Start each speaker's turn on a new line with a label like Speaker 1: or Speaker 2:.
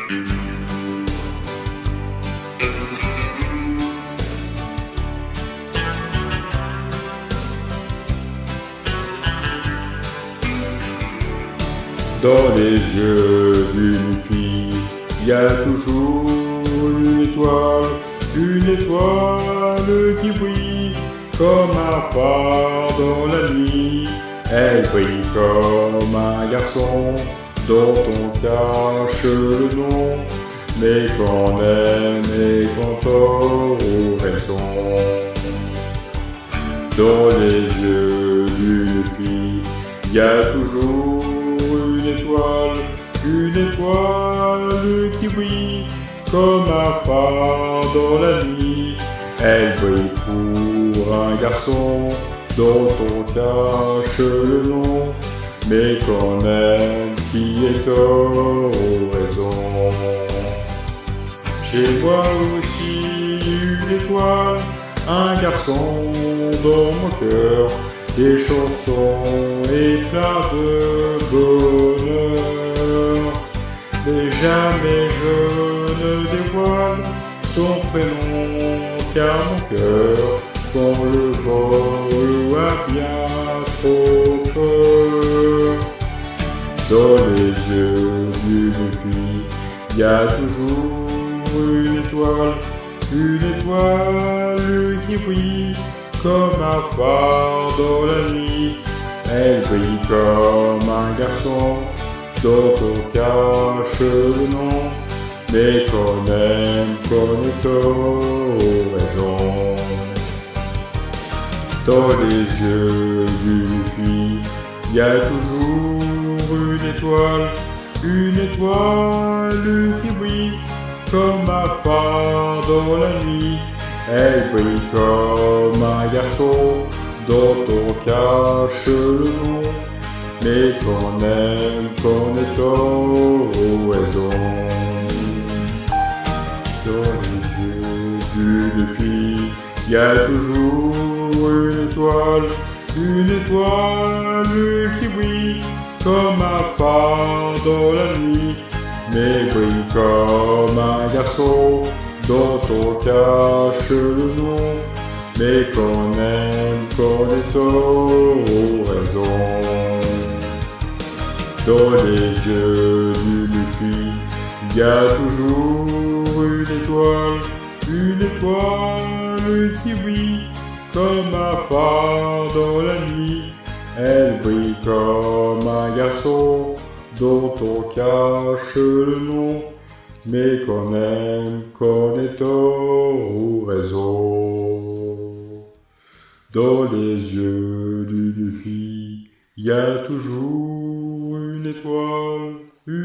Speaker 1: Dans les yeux d'une fille, il y a toujours une étoile qui brille comme un phare dans la nuit. Elle brille comme un garçon dont on cache le nom, mais qu'on aime et qu'on aurait raison. Dans les yeux d'une fille, il y a toujours une étoile qui brille comme un phare dans la nuit. Elle brille pour un garçon dont on cache le nom, mais qu'on aime, qui est raison. Chez moi aussi une étoile, un garçon dans mon cœur, des chansons et plein de bonheur. Mais jamais je ne dévoile son prénom, car mon cœur, quand le vol a bien trop peur. Dans les yeux d'une fille, il y a toujours une étoile qui brille comme un phare dans la nuit. Elle brille comme un garçon dont on cache le nom, mais qu'on aime, qu'on ait raison. Dans les yeux d'une fille, il y a toujours une étoile qui brille comme un phare dans la nuit. Elle brille comme un garçon dont on cache le nom, mais qu'on aime, qu'on ait raison. Dans les yeux d'une fille, il y a toujours une étoile qui brille comme un phare dans la nuit, mais brille comme un garçon dont on cache le nom, mais qu'on aime, qu'on ait raison. Dans les yeux d'une fille, il y a toujours une étoile qui brille comme un phare dans la nuit. Elle brille comme un garçon dont on cache le nom, mais qu'on aime, qu'on ait raison. Dans les yeux d'une fille, il y a toujours une étoile